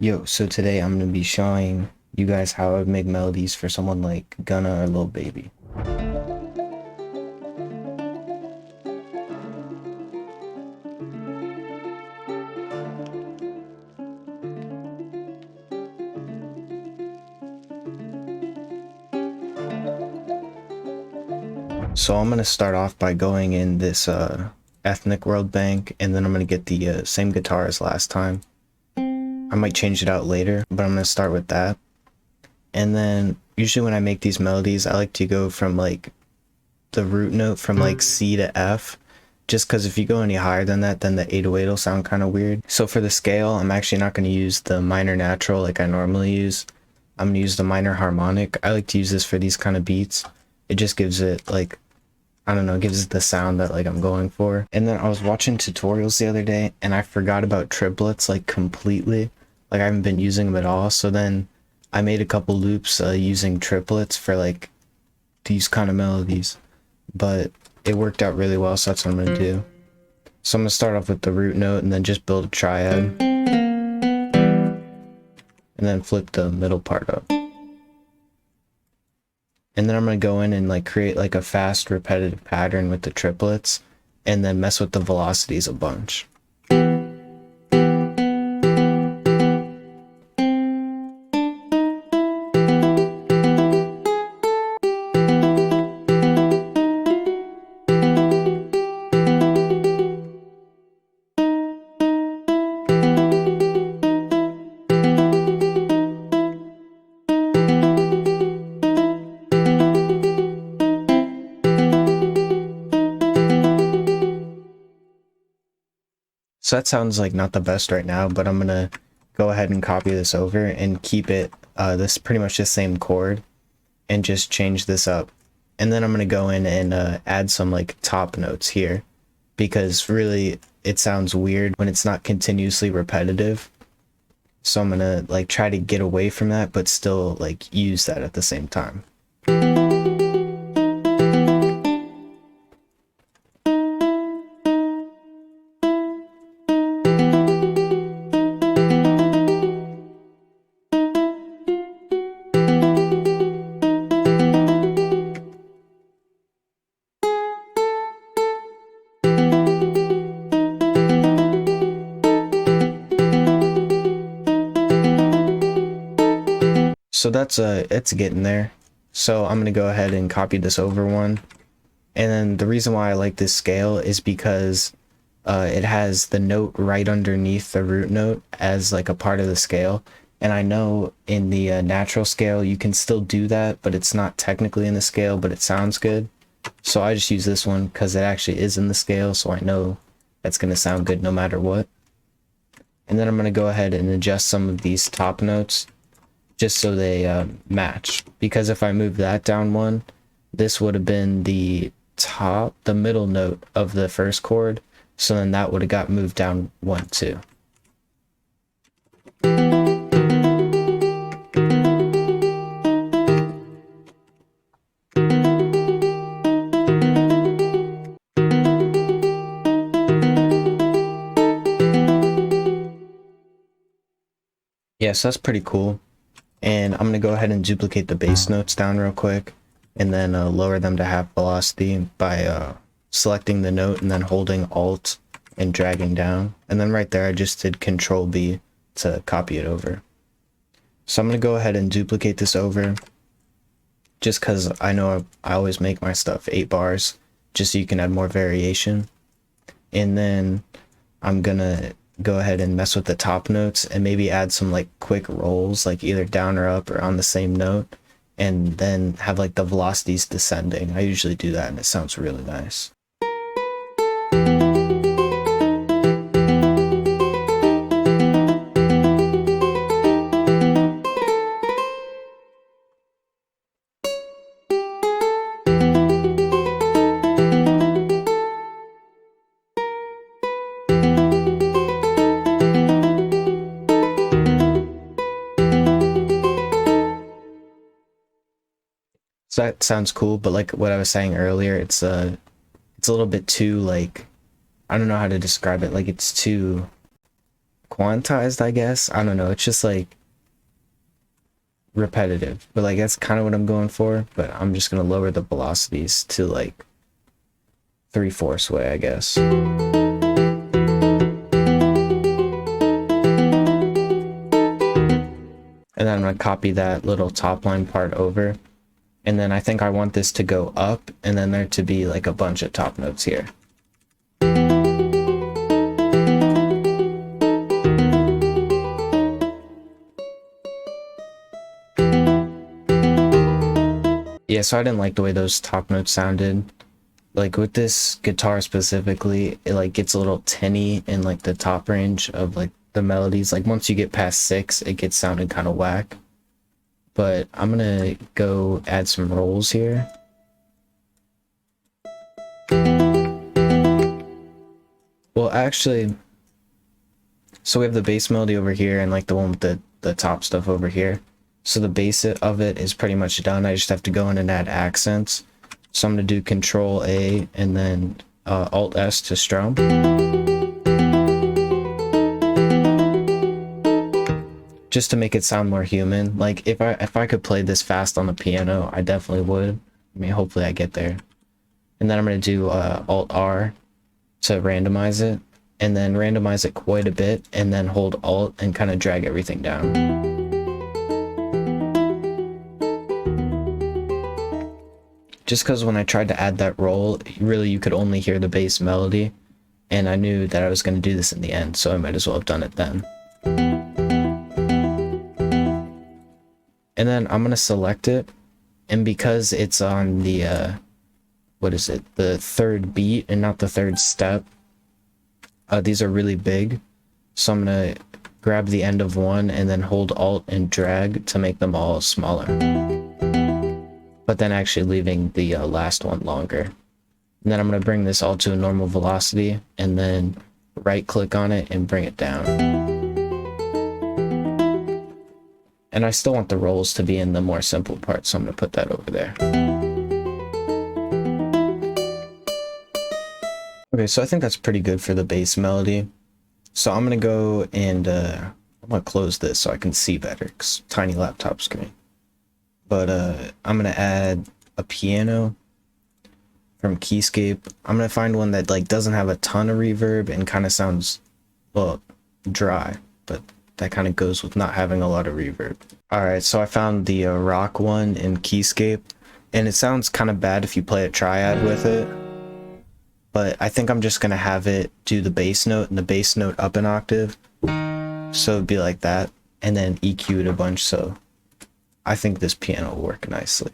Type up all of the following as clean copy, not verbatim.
Yo, so today I'm gonna be showing you guys how I would make melodies for someone like Gunna or Lil Baby. So I'm gonna start off by going in this ethnic world bank, and then I'm gonna get the same guitar as last time. I might change it out later, but I'm gonna start with that. And then usually when I make these melodies, I like to go from like the root note from like C to F, just because if you go any higher than that, then the 808 will sound kind of weird. So for the scale, I'm actually not going to use the minor natural like I normally use. I'm going to use the minor harmonic. I like to use this for these kind of beats. It just gives it like, I don't know, gives it the sound that like I'm going for. And then I was watching tutorials the other day and I forgot about triplets like completely. Like I haven't been using them at all. So then I made a couple loops using triplets for like these kind of melodies, but it worked out really well, so that's what I'm gonna do. So I'm gonna start off with the root note and then just build a triad, and then flip the middle part up. And then I'm gonna go in and like create like a fast repetitive pattern with the triplets, and then mess with the velocities a bunch. So that sounds like not the best right now, but I'm gonna go ahead and copy this over and keep it this pretty much the same chord, and just change this up. And then I'm gonna go in and add some like top notes here, because really it sounds weird when it's not continuously repetitive. So I'm gonna like try to get away from that, but still like use that at the same time. So that's it's getting there. So I'm gonna go ahead and copy this over one. And then the reason why I like this scale is because it has the note right underneath the root note as like a part of the scale. And I know in the natural scale you can still do that, but it's not technically in the scale, but it sounds good. So I just use this one because it actually is in the scale, so I know that's gonna sound good no matter what. And then I'm gonna go ahead and adjust some of these top notes just so they match, because if I move that down one, this would have been the middle note of the first chord, so then that would have got moved down one too. Yeah, so that's pretty cool. And I'm gonna go ahead and duplicate the bass notes down real quick, and then lower them to half velocity by selecting the note and then holding Alt and dragging down. And then right there I just did Control B to copy it over. So I'm gonna go ahead and duplicate this over, just because I know I always make my stuff 8 bars, just so you can add more variation. And then I'm gonna go ahead and mess with the top notes and maybe add some like quick rolls, like either down or up or on the same note, and then have like the velocities descending. I usually do that and it sounds really nice. So that sounds cool, but like what I was saying earlier, it's a little bit too like, I don't know how to describe it, like it's too quantized, I guess. I don't know, it's just like repetitive, but like that's kind of what I'm going for. But I'm just gonna lower the velocities to like 3/4 way, I guess. And then I'm gonna copy that little top line part over. And then I think I want this to go up and then there to be like a bunch of top notes here. Yeah, so I didn't like the way those top notes sounded. Like with this guitar specifically, it like gets a little tinny in like the top range of like the melodies. Like once you get past 6, it gets sounding kind of whack. But I'm gonna go add some rolls here. Well, actually, so we have the bass melody over here and like the one with the top stuff over here. So the base of it is pretty much done. I just have to go in and add accents. So I'm gonna do Control A and then Alt S to strum. Just to make it sound more human. Like if I could play this fast on the piano, I definitely would. I mean, hopefully I get there. And then I'm gonna do Alt R to randomize it, and then randomize it quite a bit, and then hold Alt and kind of drag everything down. Just because when I tried to add that roll, really you could only hear the bass melody, and I knew that I was going to do this in the end, so I might as well have done it then. And then I'm going to select it, and because it's on the, what is it, the 3rd beat and not the 3rd step, these are really big, so I'm going to grab the end of one and then hold Alt and drag to make them all smaller. But then actually leaving the last one longer. And then I'm going to bring this all to a normal velocity and then right click on it and bring it down. And I still want the rolls to be in the more simple part, so I'm going to put that over there. Okay, so I think that's pretty good for the bass melody. So I'm going to go and I'm going to close this so I can see better, because tiny laptop screen. But I'm gonna add a piano from Keyscape. I'm gonna find one that like doesn't have a ton of reverb and kind of sounds, well, dry, but that kind of goes with not having a lot of reverb. Alright, so I found the rock one in Keyscape, and it sounds kind of bad if you play a triad with it, but I think I'm just gonna have it do the bass note and the bass note up an octave, so it'd be like that, and then EQ it a bunch, so I think this piano will work nicely.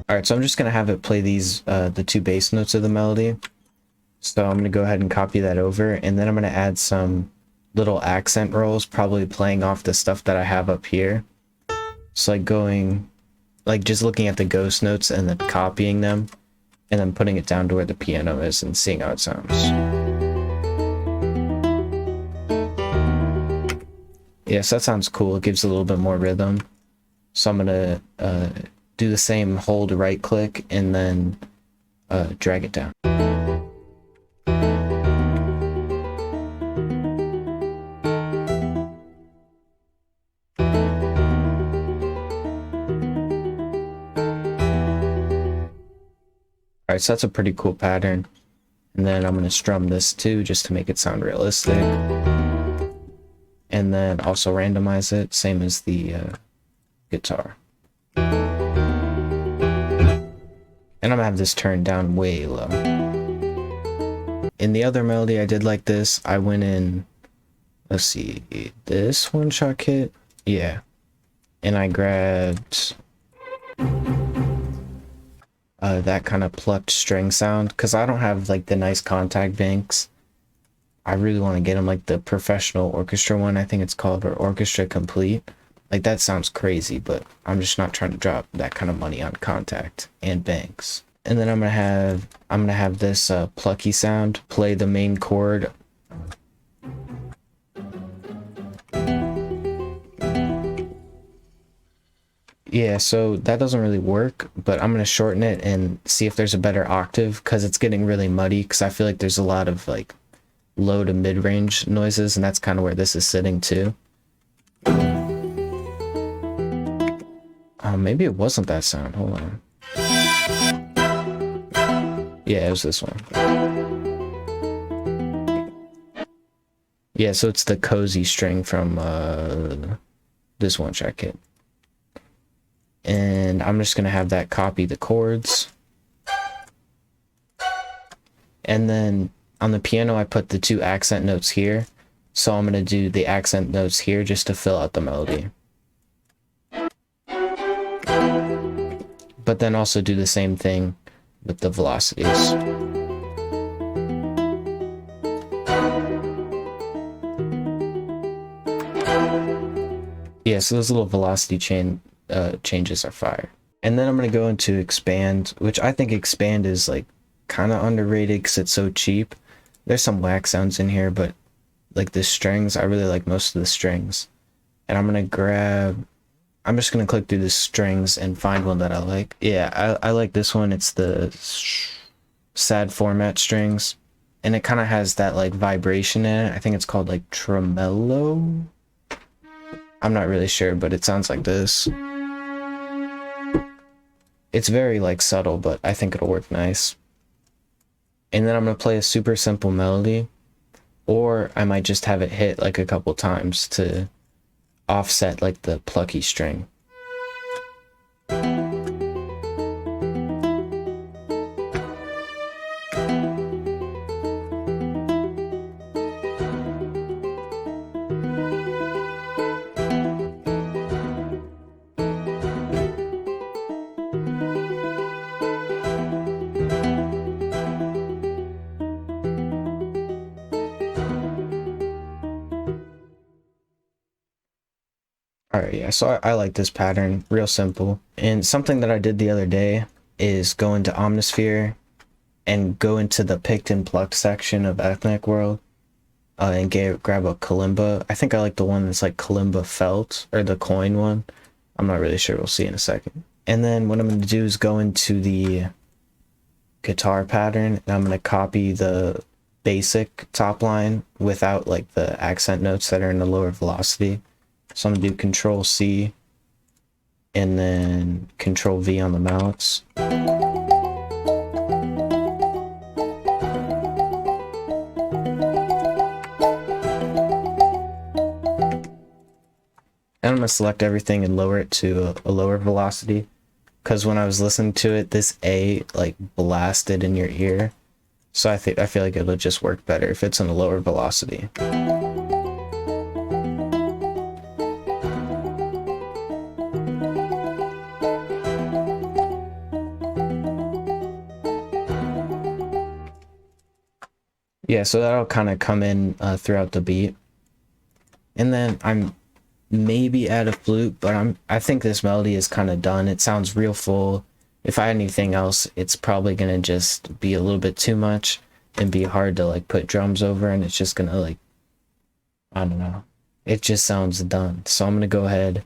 Alright, so I'm just gonna have it play these, the 2 bass notes of the melody. So I'm gonna go ahead and copy that over, and then I'm gonna add some little accent rolls, probably playing off the stuff that I have up here. So like going, like just looking at the ghost notes and then copying them, and then putting it down to where the piano is and seeing how it sounds. Yes, that sounds cool. It gives a little bit more rhythm. So I'm gonna do the same, hold right click and then drag it down. Alright, so that's a pretty cool pattern. And then I'm gonna strum this too, just to make it sound realistic. And then also randomize it, same as the guitar. And I'm gonna have this turned down way low. In the other melody I did like this, I went in, let's see, this one shot kit? Yeah. And I grabbed that kind of plucked string sound, because I don't have like the nice contact banks. I really want to get them like the professional orchestra one, I think it's called, or Orchestra Complete. Like that sounds crazy, but I'm just not trying to drop that kind of money on contact and banks. And then I'm gonna have this plucky sound play the main chord. Yeah, so that doesn't really work, but I'm gonna shorten it and see if there's a better octave, because it's getting really muddy, because I feel like there's a lot of like low to mid-range noises, and that's kind of where this is sitting too. Maybe it wasn't that sound. Hold on. Yeah, it was this one. Yeah, so it's the cozy string from this one track kit. And I'm just gonna have that copy the chords. And then on the piano, I put the 2 accent notes here. So I'm gonna do the accent notes here just to fill out the melody. But then also do the same thing with the velocities. Yeah, so those little velocity changes are fire. And then I'm gonna go into expand, which I think expand is like kind of underrated because it's so cheap. There's some whack sounds in here, but like the strings, I really like most of the strings. And I'm just gonna click through the strings and find one that I like. Yeah, I like this one. It's the sad format strings, and it kind of has that like vibration in it. I think it's called like tremolo. I'm not really sure, but it sounds like this. It's very like subtle, but I think it'll work nice. And then I'm gonna play a super simple melody, or I might just have it hit like a couple times to offset like the plucky string. Alright, yeah, so I like this pattern, real simple. And something that I did the other day is go into Omnisphere and go into the picked and plucked section of Ethnic World and grab a kalimba. I think I like the one that's like kalimba felt, or the coin one. I'm not really sure, we'll see in a second. And then what I'm going to do is go into the guitar pattern, and I'm going to copy the basic top line without like the accent notes that are in the lower velocity. So I'm gonna do Control C and then Control V on the mouse. And I'm gonna select everything and lower it to a lower velocity, because when I was listening to it, this A like blasted in your ear. So I feel like it'll just work better if it's in a lower velocity. Yeah, so that'll kind of come in throughout the beat. And then I'm maybe add a flute, but I think this melody is kind of done. It sounds real full. If I had anything else, it's probably gonna just be a little bit too much and be hard to like put drums over, and it's just gonna like, I don't know. It just sounds done. So I'm gonna go ahead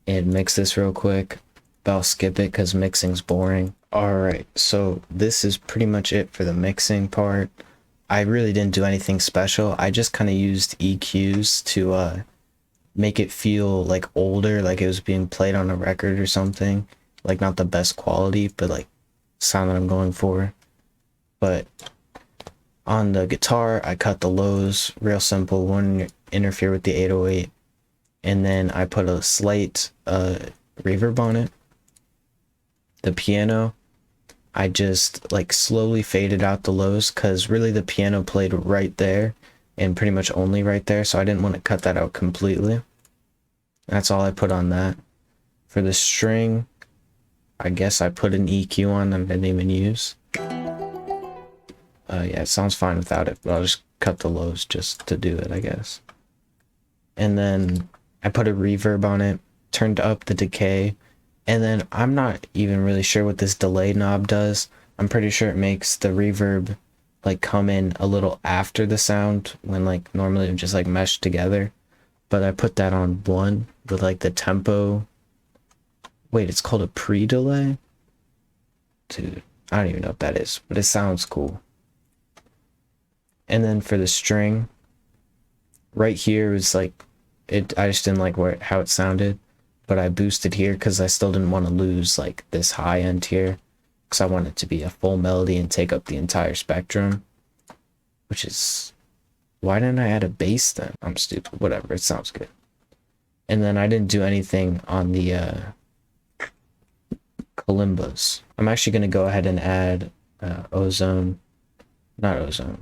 and mix this real quick, but I'll skip it because mixing's boring. Alright, so this is pretty much it for the mixing part. I really didn't do anything special. I just kind of used EQs to make it feel like older, like it was being played on a record or something. Like not the best quality, but like sound that I'm going for. But on the guitar, I cut the lows, real simple, wouldn't interfere with the 808. And then I put a slight reverb on it. The piano, I just like slowly faded out the lows, because really the piano played right there and pretty much only right there, so I didn't want to cut that out completely. That's all I put on that. For the string, I guess I put an EQ on that I didn't even use. Yeah, it sounds fine without it, but I'll just cut the lows just to do it, I guess. And then I put a reverb on it, turned up the decay. And then I'm not even really sure what this delay knob does. I'm pretty sure it makes the reverb like come in a little after the sound, when like normally it just like meshed together. But I put that on 1 with like the tempo Wait, it's called a pre-delay? Dude, I don't even know what that is, but it sounds cool. And then for the string, right here is like, I just didn't like how it sounded, but I boosted here because I still didn't want to lose like this high end here, because I want it to be a full melody and take up the entire spectrum, which is, why didn't I add a bass then? I'm stupid, whatever, it sounds good. And then I didn't do anything on the kalimbas. I'm actually going to go ahead and add ozone imager,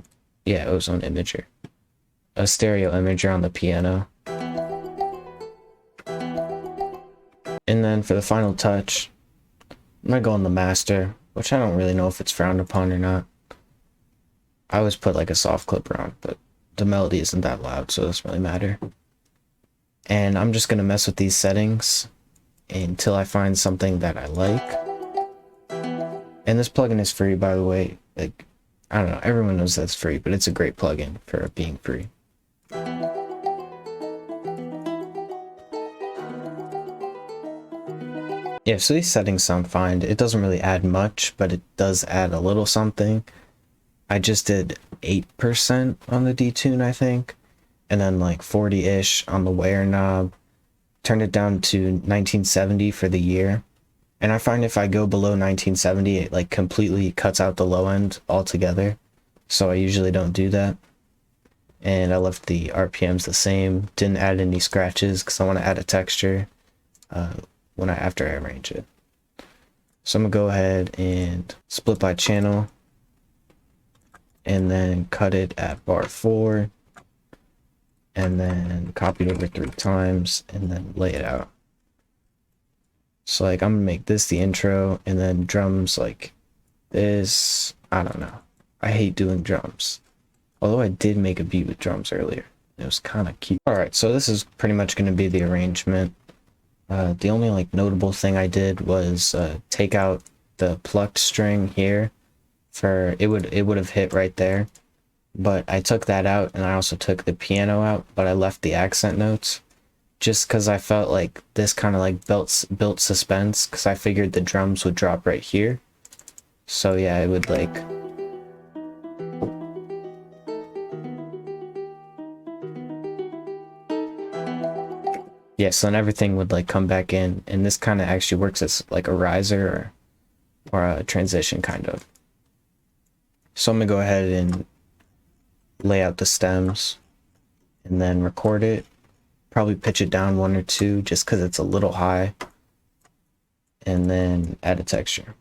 a stereo imager on the piano. And then for the final touch, I'm gonna go on the master, which I don't really know if it's frowned upon or not. I always put like a soft clip around, but the melody isn't that loud, so it doesn't really matter. And I'm just gonna mess with these settings until I find something that I like. And this plugin is free, by the way. Like, I don't know, everyone knows that's free, but it's a great plugin for being free. Yeah, so these settings sound fine. It doesn't really add much, but it does add a little something. I just did 8% on the detune, I think, and then like 40-ish on the wear knob. Turned it down to 1970 for the year. And I find if I go below 1970, it like completely cuts out the low end altogether. So I usually don't do that. And I left the RPMs the same. Didn't add any scratches because I want to add a texture after I arrange it. So I'm gonna go ahead and split by channel and then cut it at bar 4 and then copy it over 3 times and then lay it out. So like I'm gonna make this the intro and then drums like this. I don't know, I hate doing drums, although I did make a beat with drums earlier. It was kind of cute. Alright, so this is pretty much going to be the arrangement. The only like notable thing I did was take out the plucked string here. For it would have hit right there, but I took that out, and I also took the piano out, but I left the accent notes just because I felt like this kind of like built suspense, because I figured the drums would drop right here. So yeah, it would like, yeah, so then everything would like come back in, and this kind of actually works as like a riser or a transition kind of. So I'm gonna go ahead and lay out the stems and then record it. Probably pitch it down 1 or 2 just because it's a little high, and then add a texture.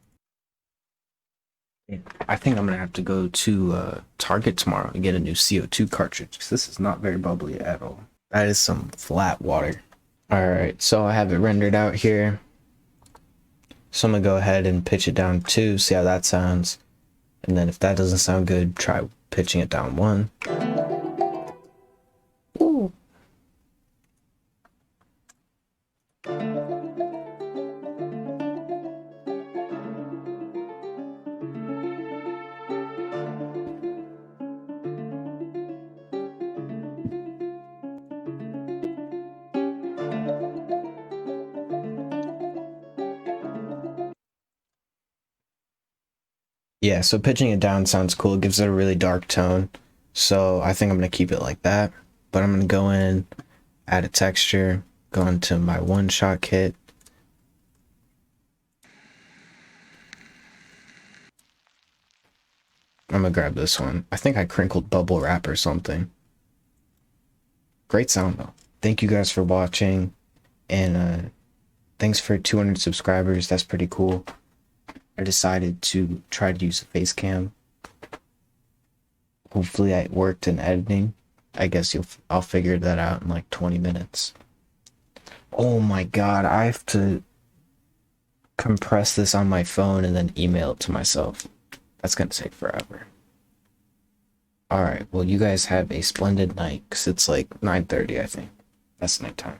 I think I'm gonna have to go to Target tomorrow and get a new CO2 cartridge, because this is not very bubbly at all. That is some flat water. Alright, so I have it rendered out here. So I'm gonna go ahead and pitch it down 2, see how that sounds. And then if that doesn't sound good, try pitching it down 1. Ooh. Yeah, so pitching it down sounds cool. It gives it a really dark tone. So I think I'm going to keep it like that. But I'm going to go in, add a texture, go into my one-shot kit. I'm going to grab this one. I think I crinkled bubble wrap or something. Great sound though. Thank you guys for watching. And thanks for 200 subscribers. That's pretty cool. I decided to try to use a face cam. Hopefully it worked in editing. I guess I'll figure that out in like 20 minutes. Oh my god, I have to compress this on my phone and then email it to myself. That's gonna take forever. Alright, well you guys have a splendid night, because it's like 9:30 I think. That's nighttime.